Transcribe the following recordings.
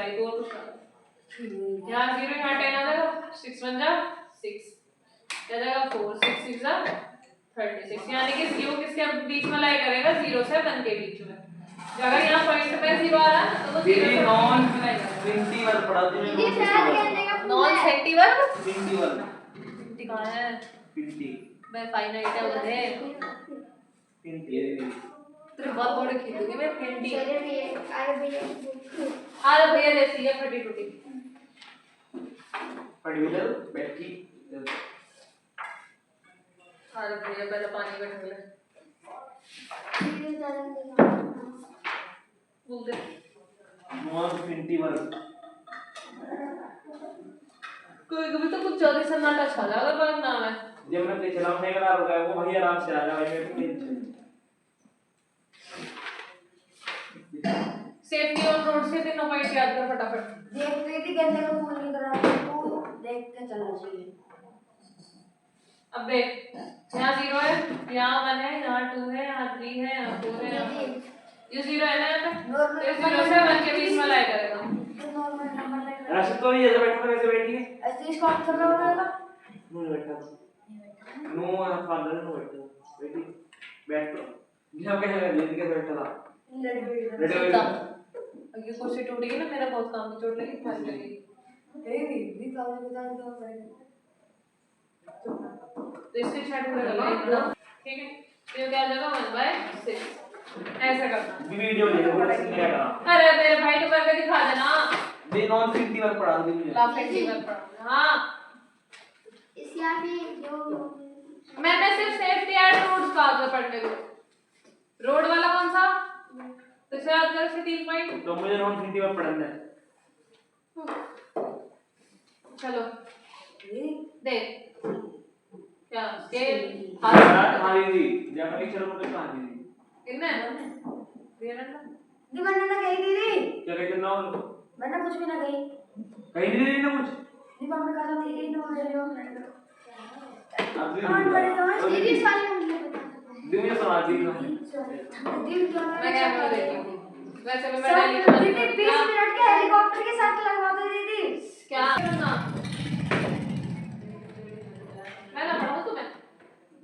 Right और कुछ नहीं। यहाँ 0 यहाँ 10 आ जाएगा 6 1 जा 6 क्या जाएगा 4 6 6 जा 36 यानी कि जीरो किसके बीच में लाई करेगा 0 से 1 के बीच में। अगर यहाँ पॉइंट पे 0 आ रहा है तो वो 0 से नॉन 21 पढ़ा दी नॉन सेंटीवर 21 कहाँ है 50 मैं फाइनाइट है उधर 50 तेरे बहुत बड़े खींचूंगी मैं 50 चलिए भैया अरे भैया जैसी है फटी टूटी पर्टिकुलर बैटरी अरे भैया पहले पानी का ढंग ले बोल दे नॉन 21 कोई कभी तो कुछ जल्दी सन्नाटा छा जाएगा पर नाम है जब मैं तेज चलाऊं नहीं करा होगा वो भाई आराम से आ जा भाई मेरे को सेफ्टी ऑन रोड्स के तीनों पॉइंट याद कर फटाफट देख रही थी कैसे का फोन नहीं करा तो देख के चलना चाहिए। अब देख यहाँ 0 है यहाँ 1 है यहाँ 2 है यहाँ 3 है यहाँ 4 है यहाँ ये 0 है ना यहाँ पे तो 0 से 1 के बीच में लाया करेगा नॉर्मल नंबर लेकर राशिद तो ये बैठा वैसे बैठी है ऐसे इसको आप कर रहा होगा नो बैठा नो फादर नो बैठा बैठी बैठ तो बिना कहे ले के बैठा था सुनता ये कुर्सी टूटेगी ना मेरा बहुत काम की चोट लगी भारी लगी भी काम बता दो तो इसके छाट पूरा कर ठीक है तो ये क्या आ जाएगा 1/6 ऐसा करना वीडियो देखो बड़ा क्लियर करा अरे मेरे भाई को करके दिखा देना दे नॉन 51 पढ़ा दी मुझे ला 51 पढ़ा हां इस यहाँ पे जो मैंने सिर्फ सेफ्टी एंड रोड्स का आगे पढ़ने को रोड वाला कौन सा तो इसे याद कर से 3 पॉइंट तो मुझे नॉन 51 पढ़ना है चलो देख क्या के हां दीदी जब लेक्चर में तो कहां दीदी कितने दिया ना दीवाना ना कही दीदी क्या कहते ना मैंने कुछ भी ना कही कहीं दीदी ने कुछ दीवाना का तो ठीक है नो ले लो अब कौन बोलेगा दीदी सीरियस वाले मुझे बता मुझे सुना दी दिल क्या मैं क्या बोल रही हूं वैसे भी मैं दीदी 20 मिनट के हेलीकॉप्टर के साथ लगवा दो दीदी क्या करना मैं ना पढ़ाऊं तुम्हें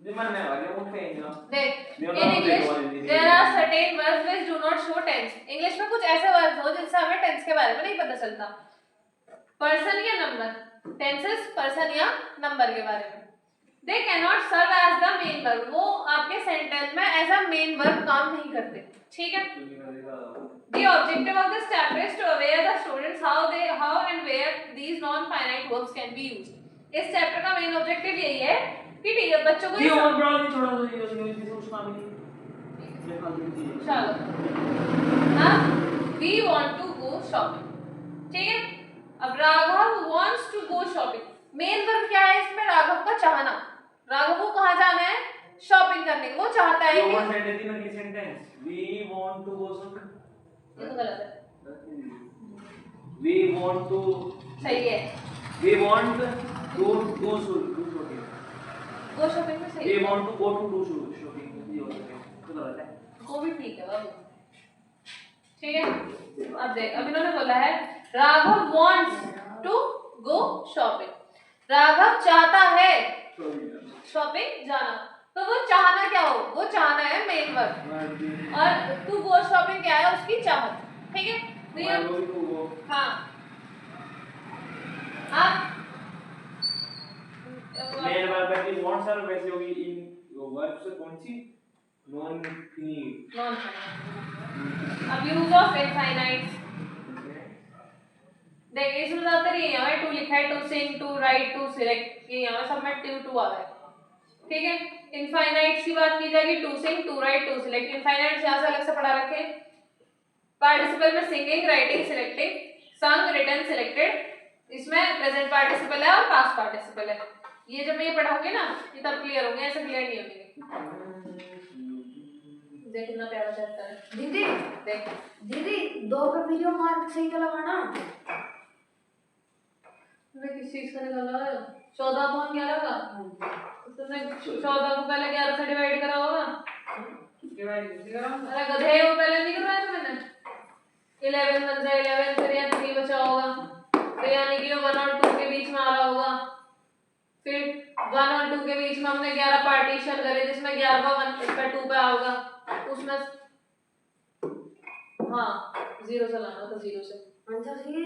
दिमाग में आ गया वो कहीं ना देख in English there are certain verbs which do not show tense English में कुछ ऐसे वर्ब्स हो जिनसे हमें टेंस के बारे में नहीं पता चलता पर्सन या नंबर टेंसेस पर्सन या नंबर के बारे में they cannot serve as the main verb वो आपके सेंटेंस में एज अ मेन वर्ब काम नहीं करते ठीक है the objective of this chapter is to aware the students how and where these non finite verbs can be used इस chapter का मेन ऑब्जेक्टिव यही है कि बच्चों को ये और ब्राउज नहीं छोड़ा तो ये उसका भी ये फालतू की चीज चलो हाँ we want to go shopping ठीक है अब Raghav wants to go shopping main verb क्या है इसमें राघव का चाहना राघव को कहाँ जाना है शॉपिंग करने को वो चाहता है वो सेंटेंस में की sentence we want to go shopping ये तो गलत है वी वांट टू सही है we want to go shopping go shopping में सही वी है want to go to shopping ये हो सकता है तो गलत है वो भी ठीक है बाबू ठीक है अब देख अब इन्होंने बोला है Raghav wants to go shopping Raghav चाहता है शॉपिंग जाना तो वो चाहना क्या हो वो चाहना है मेन वर्ब और टू गो शॉपिंग क्या है उसकी चाहत ठीक है तो ये हाँ आप मेन वर्ब है कि वांट्स और वैसे होगी इन वर्ब से कौन सी नॉन फिनिट नॉन अब यूज ऑफ इनफाइनाइट्स देख इसमें ज्यादातर ये यहाँ पे टू लिखा है to sing to write to select ये यहाँ सब में टू आ रहा है ठीक है इनफाइनाइट्स की बात की जाएगी to sing to write to select infinitives यहाँ से अलग से पढ़ा रखे पार्टिसिपल में singing writing selecting sung written selected इसमें प्रेजेंट पार्टिसिपल है और पास्ट पार्टिसिपल है ये जब मैं ये पढ़ाऊंगी ना ये तब क्लियर होंगे ऐसे क्लियर नहीं होंगे देख कितना प्यारा चलता है दीदी देख दीदी 2 पे वीडियो मार्क सही तो लगाना मैं किस चीज का निकाला है 14 कौन क्या लगा तुमने 14 को पहले 11 से डिवाइड करा होगा डिवाइड कैसे करा अरे गधे वो पहले नहीं करवाया था मैंने 11 बन जाए 11 फिर यहाँ 3 बचा होगा, तो यानी कि 1 और 2 के बीच में आ रहा होगा। फिर 1 और 2 के बीच में हमने 11 पार्टीशन करे जिसमें 11 1 इसका 2 पे आओगा, उसमें हाँ 0 चलाना तो 0 से आंसर सही है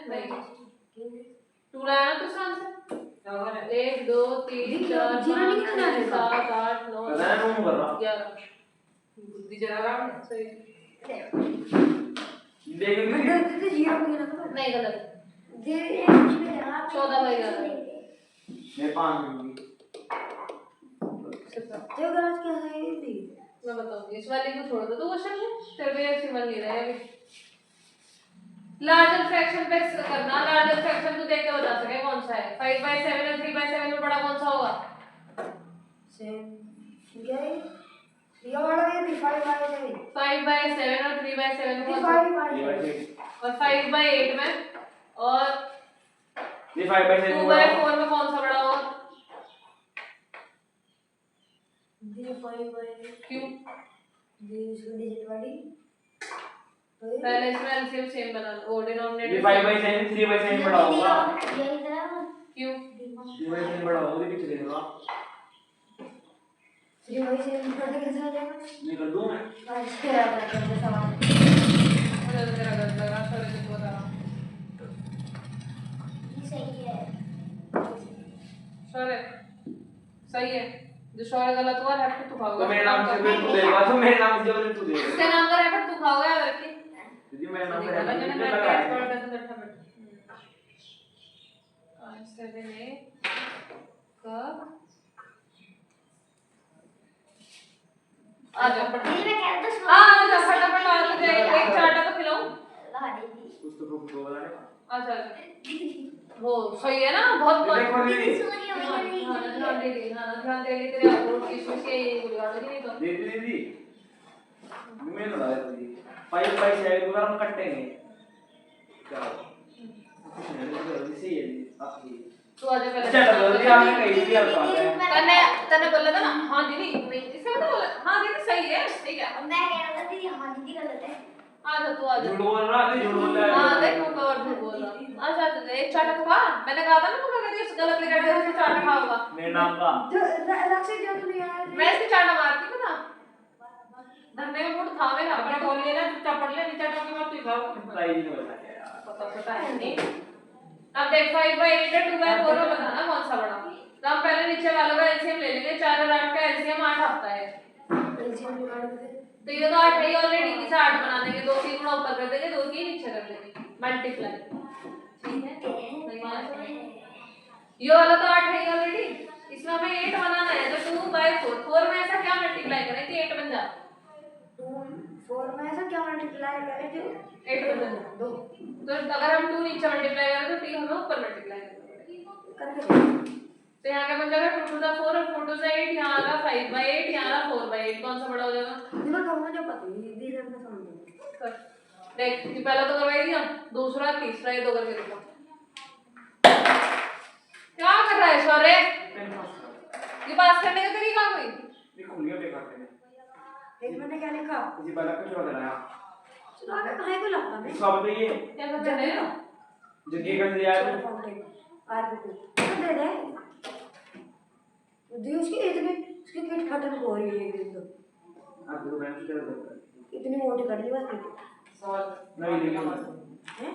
नहीं है 2 लाया ना तो आंसर 1 2 3 4 जीरो 5 नहीं करना 6 7 8 9 पता है नून कर रहा 11 बुद्धि जरा रहा सही देख ली तो जीरो नहीं करना नहीं गलत दे एक में जरा 14 बाई 11 मैं 5 दूंगी तो गलत क्या है ये भी मैं बताऊंगी इस वाले को छोड़ दो तो क्वेश्चन है फिर भी सिंबल नहीं रहा है अभी लार्जर फ्रैक्शन पे करना लार्जर फ्रैक्शन तो देख के बता सके कौन सा है 5/7 और 3/7 में बड़ा कौन सा होगा सेम क्या है ये वाला ये 5/7 5/7 और 3/7 में कौन सा ये और 5/8 में और ये 5/7 2/4 में कौन सा बड़ा होगा ये 5/8 क्यों ये इसको डिजिट वाली तो पहले इसमें एलसीएम सेम बना लो ये डिनोमिनेटर 5/7 3/7 बड़ा होगा यही तरह क्यों 3/7 बड़ा होगा ये पीछे देखो 3/7 पढ़ने कैसे आ जाएगा निकल दूं मैं अच्छा याद करते सवाल मुझे तो तेरा गलत लग रहा सॉरी तुझको बता रहा ये सही है सॉरी सही है जो सॉरी गलत हुआ रेफर तू खाओगा तो मेरे नाम से भी तू देगा तो मेरे नाम से भी तू देगा इसके नाम का रेफर तू खाओगा याद रखिए दीदी मेरे नाम पे निकाला रहती मैंने है मैं लगा कैच है पढ़ कर तो बैठा 5 7 8 कब आ जा ये मैं कह दो आ जा फटाफट आ तुझे एक चाटा तो खिलाऊं लगा दीजिए उसको को बताने अच्छा अच्छा वो सही है ना बहुत देखो दीदी ध्यान दे ली तेरे अप्रोच इश्यूज के ये बुला दे नहीं तो दीदी मैं ना लाया दीदी 5/7 पूरा हम कटेंगे क्या कुछ नहीं जल्दी से ये आप ये तू आजा पहले अच्छा जल्दी आपने कही थी आप बात है तने तने बोला था ना हां दीदी नहीं इससे मतलब बोला हां दीदी सही है ठीक है मैं कह रहा था कि हां दीदी गलत है आजा तू आजा झूठ बोल रहा है झूठ बोल रहा हां है देख मैं और झूठ बोल रहा अच्छा अच्छा एक चाटा तो खा मैंने कहा था ना तू कहती है गलत लेकर दे उससे चाटा खाऊंगा मेरे नाम का रक्षित जो तुम यार मैं इसकी चाटा मारती हूं ना धरने में मूड था मेरा अपना बोल लेना चुपचाप पढ़ ले नीचे टॉपिक में तू खाओ ट्राई नहीं होता यार पता है नहीं अब देख 5/8 और 2/4 में बताना कौन सा बड़ा तो हम पहले नीचे वालों का एलसीएम ले लेंगे 4 और 8 का एलसीएम 8 आता है एलसीएम निकाल के तो ये तो 8 है ही ऑलरेडी इसे 8 बना देंगे 2 3 गुणा ऊपर कर देंगे 2 3 नीचे कर देंगे मल्टीप्लाई ठीक है नहीं आया समझ ये वाला तो 8 है ही ऑलरेडी इसमें हमें 8 बनाना है तो 2/4 4 में ऐसा क्या मल्टीप्लाई करें कि 8 बन जाए 4 में ऐसा क्या मल्टीप्लाई करें जो 8 बन जाए दो तो अगर हम 2 नीचे मल्टीप्लाई करें तो 3 हमें ऊपर मल्टीप्लाई करना पड़ेगा करके तो यहाँ क्या बन जाएगा 2 to the 4 और 4 to the 8 यहाँ आ रहा 5/8 यहाँ आ रहा 4/8 कौन सा बड़ा हो जाएगा मैं कहूंगा जो पता है दीदी ने समझ लिया कर देख ये पहला तो करवाई दिया दूसरा तीसरा ये दो करके देखो क्या कर रहा है सौर्य ये पास करने का तरीका कोई ये खुलियों पे करते हैं एक मैंने क्या लिखा किसी बाला कुछ और लगाया सुना के कहे को लगता है सब तो ये क्या कर रहे हैं जगह कर दिया है आरबीटी दे दे दी उसकी इतनी उसकी किट खत्म हो रही है एक दिन तो आप जो बैंक से कर इतनी मोटी कर ली बस सवाल नहीं लेकिन हैं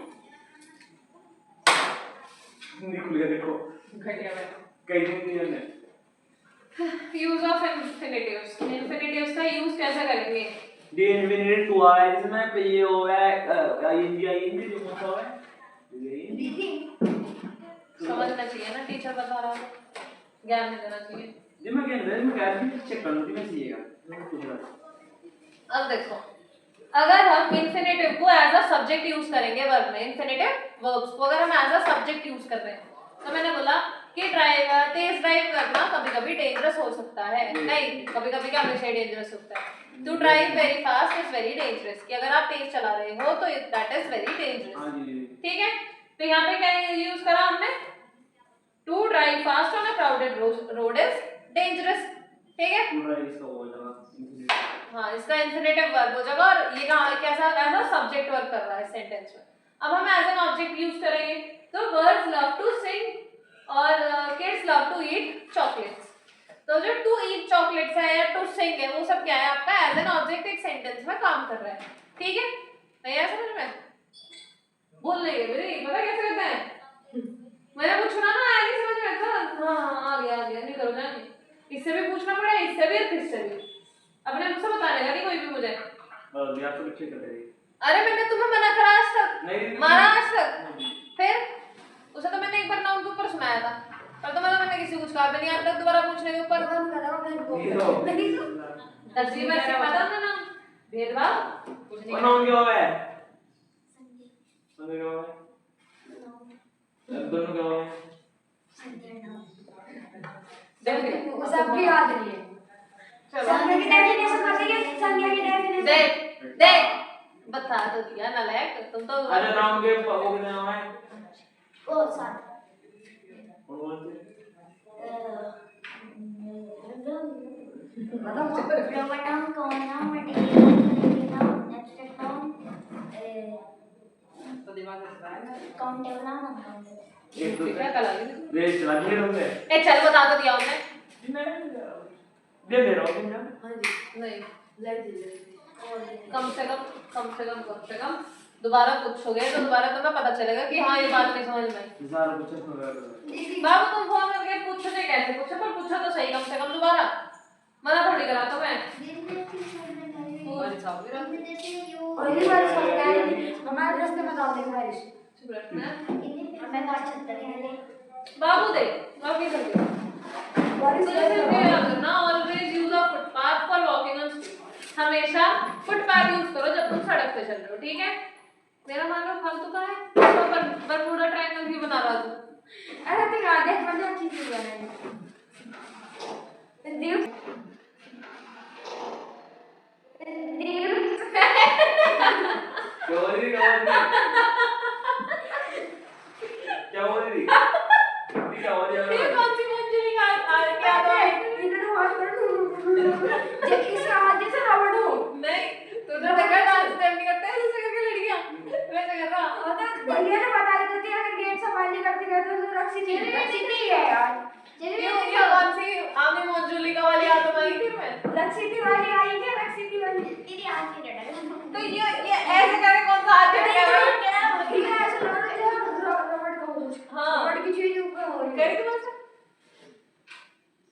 नहीं खुल गया देखो घटिया है कई दिन की है यूज ऑफ इंफिनिटिव्स का यूज कैसे करेंगे डी इनफिनिटी 2 आया इसमें पे ये हो है आईएनजी जो कौन सा है ये दीदी समझना चाहिए ना टीचर बता रहा है ज्ञान नहीं देना चाहिए जी मैं कह रहा हूं मैं कैसे चेक करना थी मैं सीएगा मैं पूछ रहा था अब देखो अगर हम इंफिनिटिव को एज अ सब्जेक्ट यूज करेंगे वर्ब में इंफिनिटिव वर्ब्स को अगर हम एज अ सब्जेक्ट यूज कर रहे हैं तो मैंने बोला कि तेज ड्राइव करना कभी-कभी डेंजरस हो सकता है नहीं कभी-कभी क्या हमेशा डेंजरस होता है to drive very fast is very dangerous कि अगर आप तेज चला रहे हो तो दैट इज वेरी डेंजरस हां जी ठीक है तो यहाँ पे क्या यूज करा हमने to drive fast on a crowded road is dangerous ठीक है पूरा इसका वो लगा हाँ इसका इंफिनिटिव वर्ब हो जाएगा और ये कहाँ कैसा ऐसा सब्जेक्ट वर्क कर रहा है सेंटेंस में। अब हम एज एन ऑब्जेक्ट यूज करेंगे तो बर्ड्स लव टू सिंग और kids love to eat chocolates. तो जो टू ईट चॉकलेट्स है या टू सिंग है वो सब क्या है आपका एज एन ऑब्जेक्ट एक सेंटेंस में काम कर रहा है। ठीक है नहीं आया समझ में? बोल नहीं है मेरी पता कैसे करते हैं मैंने कुछ सुना ना आया नहीं समझ में अच्छा हाँ आ गया नहीं करो ना इससे भी पूछना पड़ेगा इससे भी और किससे भी अपने मुझसे बताने का नहीं कोई भी मुझे। या तो अच्छे कर रही अरे मैंने तुम्हें मना करा आज तक नहीं मारा आज तक फिर उसे तो मैंने एक बार नाम के ऊपर सुनाया था और तो मैंने किसी कुछ कहा भी नहीं आज तक दोबारा पूछने के ऊपर बंद करो तस्वीर में से पता ना नाम भेदभाव कुछ नहीं नाम क्या है संजय क्या है दोनों क्या है वो सब भी याद नहीं है। संज्ञा की डेफिनेशन बताइए संज्ञा की डेफिनेशन देख देख बता तो दिया नालायक तुम तो अच्छा नाम के वो कितने नाम है ओ साथ proper noun, common noun, material noun, abstract noun, तो दिमाग में चला है countable noun, uncountable. एक तो क्या कला रेस चला दिए तुमने ए चल बता तो दिया हमने दे रहा हूं तुम हां जी नहीं लड़ दे कम से कम दोबारा पूछोगे तो दोबारा तुम्हें पता चलेगा कि हाँ ये बात नहीं समझ में। सारा कुछ सुन बाबू तुम फोन करके पूछोगे कैसे पूछो पर पूछो तो सही कम से कम दोबारा मना थोड़ी करा तो मैं तुम्हारी साहब पहली बार सुन गए हमारे रास्ते में डाल देंगे बारिश चुप रखना हमें बात चलता है बाबू देख वॉकिंग करके बारिश तो जैसे कि याद रखना always use a footpath for walking on street. हमेशा फुटपाथ यूज करो जब तुम सड़क पे चल रहे हो ठीक है। मेरा मान लो फालतू का है तो बरमूडा ट्रायंगल भी बना रहा तू। अरे तुम आधे मतलब चीज बनाएंगे देव क्या बोल रही क्या हो रही ये कौन सी मंजरी का क्या तो इन्होंने बात कर जब इस आवाज से रबड़ हो नहीं तो जो देखा डांस स्टेप नहीं करते ऐसे करके लड़कियां वैसे कर रहा भैया ने बता दिया कि अगर गेट संभालने करते करते तो रक्षित ही है यार ये कौन सी आमी मंजुलिका वाली आत्मा आई थी मैं रक्षित वाली आई क्या रक्षित वाली तेरी आंख की डटा तो ये ऐसे करके कौन सा हाथ है ये ऐसे रबड़ का हो हाँ रबड़ की चीज ऊपर हो रही करी तुम ऐसे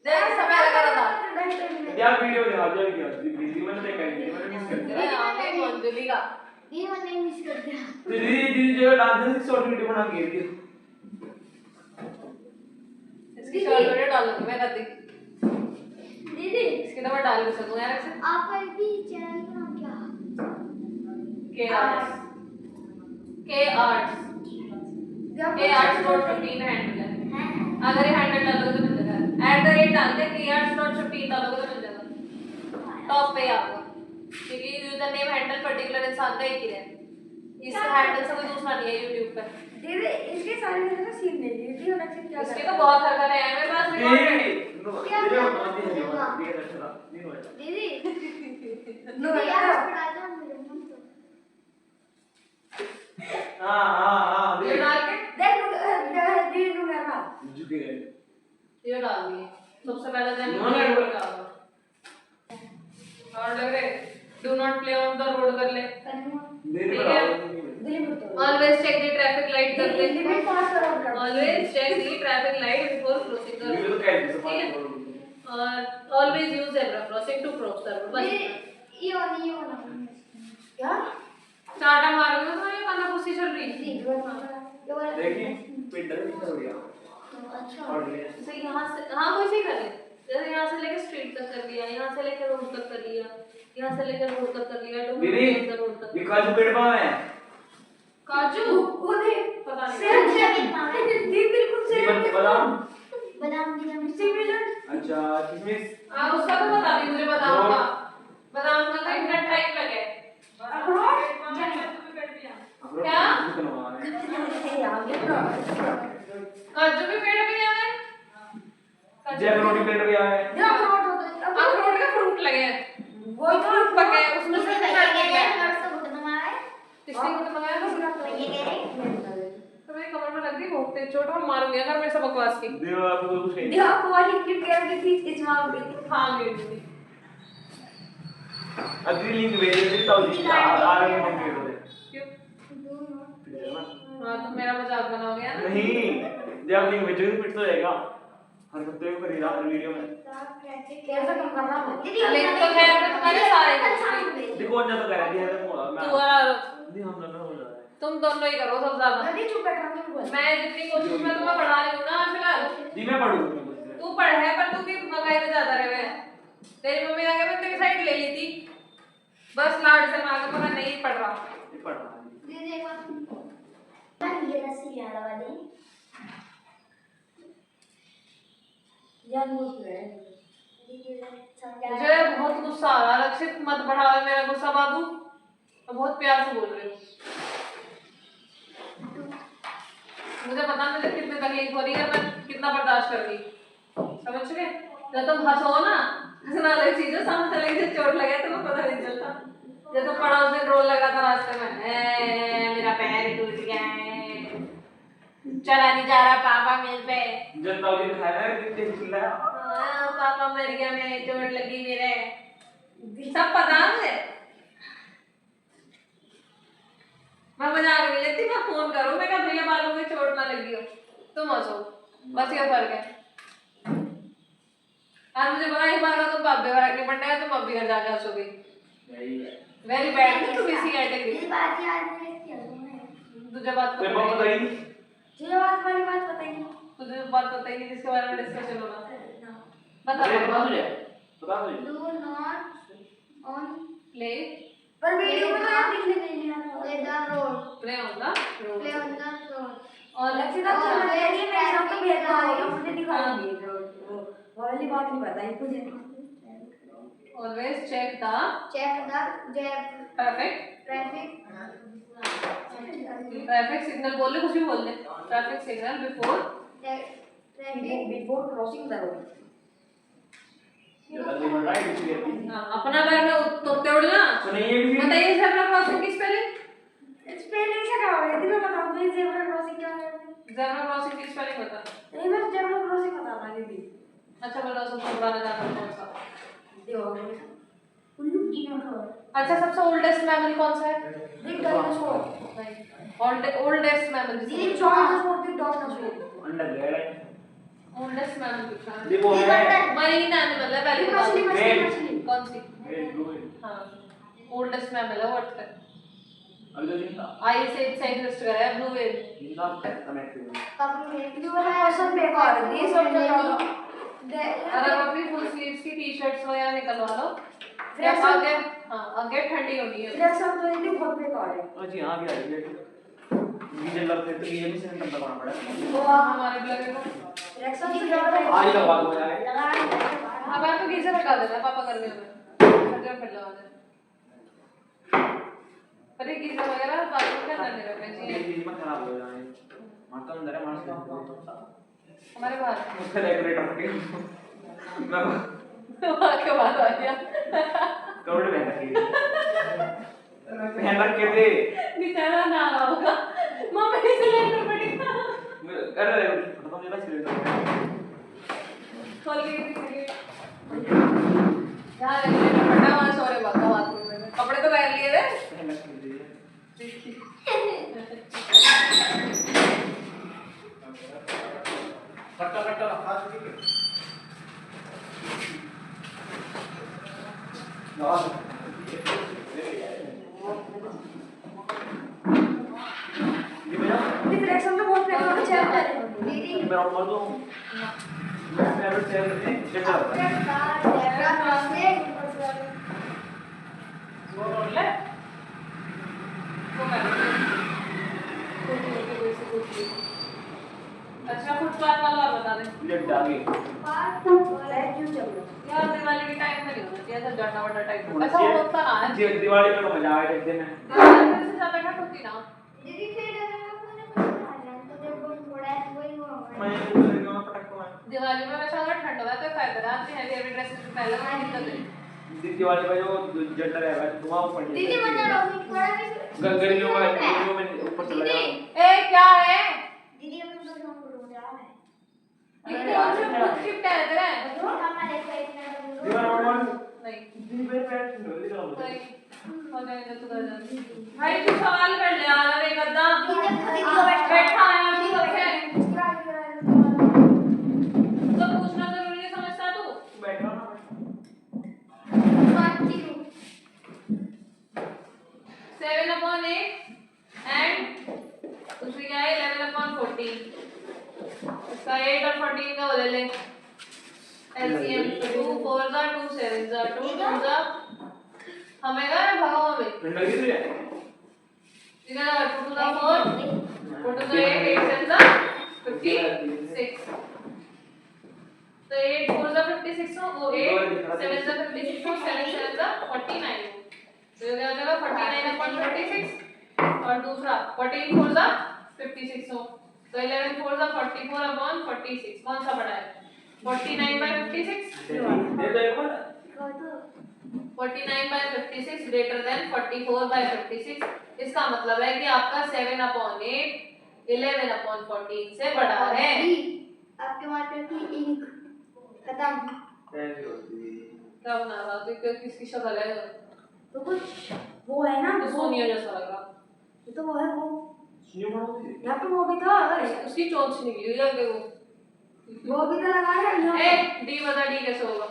जैसे समय लगा रहा था क्या वीडियो दिखा दिया क्या दीदी मैंने देखा नहीं मैंने मिस कर दिया आमी मंजुलिका ये मैंने मिस कर दिया दीदी जो डांस की शॉर्ट वीडियो बना के दी इसकी शॉर्ट वीडियो डालूंगी मैं कभी दीदी इसके तो मैं डाल भी सकूं यार ऐसे आपका भी चैनल का नाम क्या के आर्ट्स के आर्ट्स डॉट 15 हैंडल है। अगर ये हैंडल डालोगे तो मिल जाएगा @ डाल के के आर्ट्स डॉट 15 डालोगे तो मिल जाएगा टॉप पे आएगा क्योंकि यूजर नेम हैंडल पर्टिकुलर इंसान का एक ही है इस हैंडल से कोई दूसरा नहीं है YouTube पे। दीदी इसके सारे में सीन नहीं दीदी और रक्षित क्या इसके तो बहुत हरकतें हैं मेरे पास दीदी नो दीदी यार आज पढ़ा दो मेरे मन तो हां ये डाल के देख दीदी नु करना झुके गए ये डाल दिए सबसे पहले जन उन्होंने और लग रहे do not play on the road कर ले देरी ठीक है। दिल्ली में तो always check the traffic light कर ले दिल्ली में पास करो always check the traffic light before crossing the ये तो रोड कह दी ठीक है सब और always use zebra crossing to cross the road बस ये वाला क्या चाटा मारोगे तो ये काना कुर्सी चल रही थी ये वाला देखिए पिंडर भी हो गया अच्छा और ले जैसे यहाँ से हाँ वैसे ही करें जैसे यहाँ से लेके स्ट्रीट तक कर लिया यहाँ से लेके रोड तक कर लिया यहाँ से लेकर रोड तक कर लिया दीदी रोड तक ये काजू पेड़ पाव है काजू वो दे पता नहीं सेब दीदी बिल्कुल सेब बादाम बादाम सिमिलर अच्छा किशमिश हाँ उसका तो बता दी मुझे बादाम का बादाम का तो इतना टाइम लगे क्या काजू भी पेड़ पे है जैक रोटी पेड़ पे आया है अखरोट होता है अखरोट का फ्रूट लगे हैं वो फ्रूट इसलिए तो मंगाया था ये कह रहे तो मेरी कमर में लग गई बहुत तेज चोट और मारूंगी अगर मैं सब बकवास की देवा आपको कुछ नहीं दिया को वाली क्लिप कह रही थी इस मां पे हाँ मेरी दीदी अगली लिंक भेज दे तो जी आ रहे हैं हम क्यों क्यों हाँ तो मेरा मजाक बनाओगे ना नहीं जब लिंक भेजोगे फिर तो जाएगा हर हफ्ते में करेगा हर वीडियो में कैसे कम करना है लिंक तो खैर मैं तुम्हारे सारे देखो कौन ज्यादा कर रहा है मैं तू और नहीं हम दोनों हो रहा है तुम दोनों ही करो सब ज्यादा नदी चुप बैठा तुम बोल मैं जितनी कोशिश मैं तुम्हें पढ़ा रही हूँ ना फिलहाल जी मैं पढ़ूं तू पढ़ है पर तू भी मंगाई में ज्यादा रहे हुए तेरी मम्मी आगे मैं तेरी साइड ले ली थी बस लाड से मांगे मैं नहीं पढ़ रहा ये पढ़ रहा है दीदी एक बार ये रस्सी याद वाली यार वो है दीदी समझा मुझे बहुत गुस्सा आ रहा है रक्षित मत बढ़ावे मेरा गुस्सा बाबू मैं बहुत प्यार से बोल रही हूँ मुझे पता मुझे कितनी तकलीफ हो रही है मैं कितना बर्दाश्त कर रही समझ गए जब तुम हंसो ना हंसना वाली चीजें सामने चले गई चोट लगे तो पता नहीं चलता जब तुम पड़ा उस दिन रोल लगा था रास्ते में मेरा पैर टूट गया है चला नहीं जा रहा पापा मेरे पे जब तक ये खाया है कितने चिल्लाया पापा मर गया मेरे चोट लगी मेरे सब पता है मुझे मैं मजाक नहीं लेती मैं फोन करूँ मैं कहा भैया बालों में चोट ना लगी हो तुम हंसो बस ये फर्क है आज मुझे पता है बार तुम बाबे फर्क नहीं पड़ने तुम अब भी घर जाके हंसोगी वेरी बैड तुम इसी कैटेगरी इस बात याद नहीं रखती हो तुमने तुझे बात तेरे पता पापा नहीं गई तुझे बात वाली बात पता ही नहीं तुझे बात पता ही नहीं जिसके बारे में डिस्कशन होगा बता अरे बता तुझे डू नॉट ऑन प्ले पर वीडियो में तो यार दिखने नहीं आ रहा प्ले द रोड प्ले होगा प्ले ऑन द रोड और लक्षिता तो मैं ये मैं सब तो भेज रहा हूं मुझे दिखाएंगे वो वाली बात नहीं पता है मुझे always check the check the traffic traffic signal बोल ले कुछ भी बोल ले traffic signal before before crossing the road अपना पैर में तोड़ते उड़ ना सुनिए ये भी बताइए ज़ेब्रा क्रॉसिंग की स्पेलिंग स्पेलिंग से क्या है तुम्हें बताओ मुझे ज़ेब्रा क्रॉसिंग क्या है ज़ेब्रा क्रॉसिंग की स्पेलिंग बता नहीं मैं ज़ेब्रा क्रॉसिंग बता पाऊंगी भी अच्छा बताओ सबसे पुराना जानवर कौन सा देखो उल्लू डिनोसॉर अच्छा सबसे ओल्डेस्ट मैमल कौन सा है बिग डायनासोर ओल्डेस्ट मैमल ये dinosaur big dinosaur under grade oldest mammal पूछा है देखो है मरीन एनिमल है पहले बता मछली दो। मछली कौन सी ग्रेड ब्लू हाँ ओल्डेस्ट मैमल है व्हाट है अभी तो जिंदा आई से एग्जिस्ट कर रहा है ब्लू व्हेल जिंदा कनेक्ट जो है औसत बेकार है ये सब ज्यादा अगर अपनी फुल स्लीव्स की टी-शर्ट्स वगैरह निकलवा लो फिर आगे आगे ठंडी होनी है रिएक्शन तो ये बहुत बेकार है जी हां भी आ रही है डीजल लगते तो ये भी सेंटर लगाना पड़ा वो हमारे भी लगेगा रिएक्शन तो ज्यादा आज लगवा दो यार लगा अब आप तो गीजर लगा देना पापा गर्मी में सर्दियों फिर लगा देना पर ये गीजर वगैरह बाथरूम के अंदर नहीं रखना ये चाहिए चीज मत खराब हो जाए माता अंदर है मानस हमारे बाहर उसका डेकोरेटर के मैं वहाँ के बाहर आ गया कपड़े पहन रखे थे बेचारा ना आ रहा होगा मम्मी ने सिलेंडर पड़ी अरे खत्म जला सिलेंडर खोल के दिखाइए यहाँ सिलेंडर पड़ा वहाँ सोरे बाका बाथरूम में कपड़े तो पहन लिए थे पहन रखे थे कट्टा कट्टा रखा ठीक है ये मेरा रिएक्शन तो बहुत बेकार है चेक कर दीदी मेरा उम्र तो मैं फेवरेट शेयर करते हैं चेक कर ज़ेब्रा क्रॉसिंग वो रोल ले वो कर अच्छा फुटपाथ वाला और बता दे लेट आगे पार्ट क्यों चल रहा यार दिवाली के टाइम में नहीं होना चाहिए ऐसा जड़ना वड़ा टाइप होना ऐसा चाहिए। होता ना है जी दिवाली में तो मजा आए एक दिन दिवाली में से ज्यादा ठंड होती ना दीदी फिर अगर आपने कुछ खाना तो देखो थोड़ा वही हुआ मैं तो पटाखा मार दिवाली में वैसा अगर ठंड होगा तो फायदा है आदमी हैवी हैवी ड्रेसेस में पहले वो दिक्कत है दिवाली का जो जनरल है धुआं ऊपर दीदी बता रहा हूँ थोड़ा भी गलियों में ऊपर चला जाओ। ए क्या है दीदी अपने बैकग्राउंड को ढूंढ रहा है ये कौन सा बुक शिफ्ट है तेरा हमारे देखो एक मिनट दीवार और नहीं दीदी पे बैठ लो दीदी हो जाएगा तू कर जा भाई तू सवाल कर ले यार अरे गद्दा बैठा है अभी सबसे तो पूछना जरूरी नहीं समझता तू बैठो ना 7/8 and दूसरी क्या है 11/14 इसका 8 और 14 का वो ले ले LCM 2 4 जा 2 7 जा 2 2 जा हमें का भगाओ हमें ठंडा किधर है इधर 2 to the 4 4 to the 8 8 7 जा 56 तो 8 4 जा 56 हो 8 7 जा 56 हो 7 7 जा 49 तो ये क्या हो जाएगा 49/36 और दूसरा 14 4 जा 56 हो तो 11 4 जा 44/46 कौन सा बड़ा है 49/56 दे दो एक बार 49/56 ग्रेटर देन 44/56 इसका मतलब है कि आपका 7/8 11/14 से बड़ा है आपके मार्कर की इंक खत्म थैंक यू दीदी क्या बना रहा है कि किसकी शक्ल है तो कुछ वो है ना तो सोनिया जैसा लग रहा ये तो वो है वो सुनियो बनाओ दीदी यहाँ पे वो भी था उसकी चोंच निकली हुई है वो वो भी तो लगा है यहाँ ए डी बता डी कैसे होगा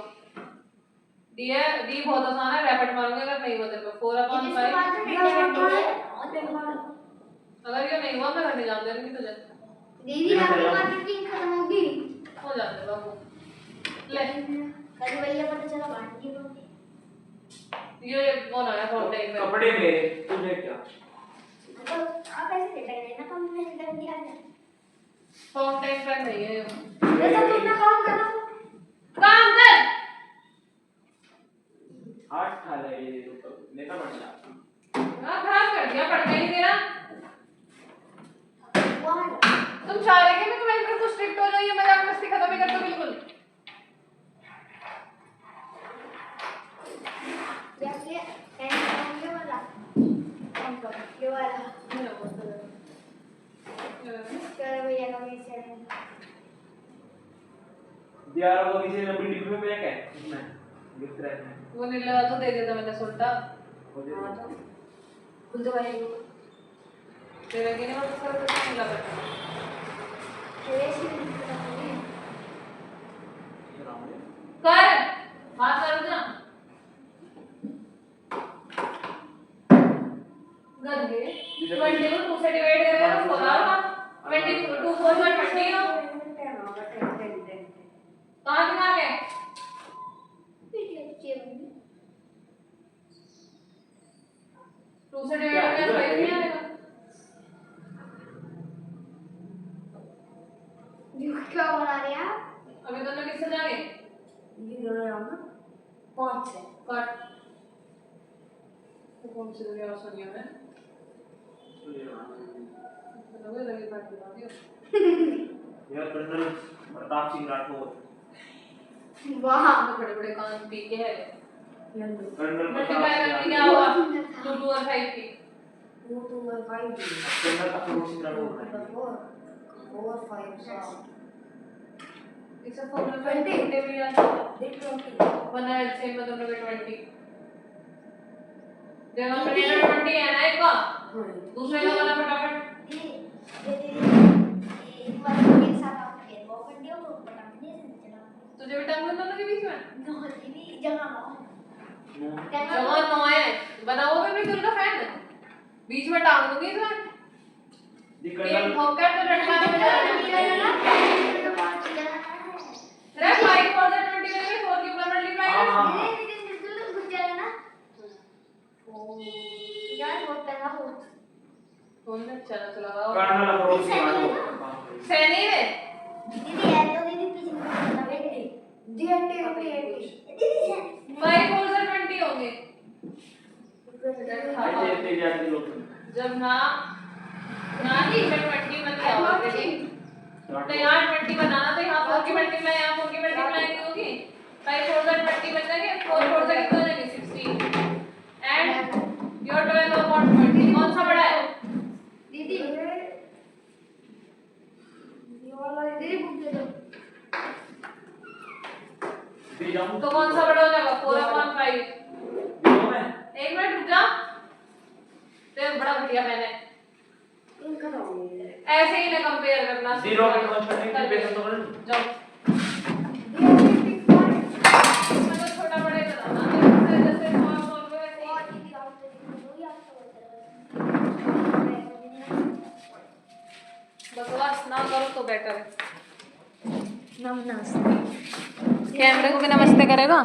डी है डी बहुत आसान है रैपिड मारूंगा अगर नहीं हुआ तेरे को 4/5 अगर ये नहीं हुआ मैं करने जान दूंगी तुझे दीदी आपके मार्कर की इंक खत्म होगी हो जाते बाबू ले कल भैया पता चला बांट दी ये कौन आया फाउंटेन में कपड़े में तुझे क्या तो आप ऐसे देते हैं ना कम में कर दिया है फाउंटेन पेन नहीं है ये सब तुमने काम करा काम कर हाथ खा ले ये नेता बन जा हां खराब कर दिया पढ़ के नहीं तेरा वाह तुम चाह रहे कि मैं तुम्हारे पर कुछ स्ट्रिक्ट हो जाऊं ये मजाक मस्ती खत्म ही कर दो बिल्कुल ये वाला ये वाला चलो भैया का भी से यार वो किसी ने अपनी डिब्बे में पैक है इसमें गिफ्ट रैक में वो नीला तो दे देता मैंने सुल्टा हो जाए खुल दो भाई तेरा की नहीं वापस कर देता नीला कर ऐसे कर हाथ कर जा गंदे 22 2 से डिवाइड करेगा तो 16 होगा 22 4 by 20 हो कहां दिमाग है पीछे 2 से डिवाइड करेगा तो 5 नहीं आएगा ये क्या बना रहे हैं आप अभी दोनों किससे जाएंगे ये दोनों नाम ना 5 है कट तो कौन से दुनिया में सोनिया में लगे लगे बात बता दियो यार कर्नल प्रताप सिंह राठौर वाह तो बड़े बड़े कान पी के है कर्नल प्रताप मल्टीप्लाई सिंह करके क्या राठौर हुआ 2 और 5 की वो तो 5 colonel Afroz Singh Rathore 4 5 it's a 4 by 20 table यार देख 20 बना है सेम मतलब में 20 डिनोमिनेटर 20 है ना एक का दूसरे का वाला फटाफट एक बार मेरे साथ आप खेल वो कर दियो तो पता नहीं चला तुझे भी टांग दोनों के बीच में नो दीदी जगह जगह 9 है बताओ भी मैं तुझे फैन है बीच में टांग दूंगी इसमें दी ये कर्नल ठोकर तो लटका के बजा रहा रे 5 for the 20 में 4 के ऊपर मल्टीप्लाई कर कौन सा चला चलाओ कर्नल अफरोज सिंह राठौर सैनी है दीदी है तो दीदी पीछे दी 80 दीदी 5 4 से 20 होंगे ऐसे जाते लोग जब ना ही में 20 बन गया ऑलरेडी तो यहाँ 20 बनाना तो यहाँ 4 की मल्टीप्लाई यहाँ 4 की मल्टीप्लाई नहीं होगी 5 4 से 20 बन जाएंगे 4 4 से कितने हो जाएंगे 16 एंड योर 12/20 कौन सा क्लास जीरो के नॉन करने के बेस तो जाओ मतलब छोटा बड़े बनाना जैसे small में वैसे ही बकवास ना करो तो बेटर है। नमस्ते। कैमरे को भी नमस्ते करेगा।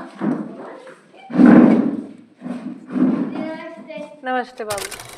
नमस्ते बाबू।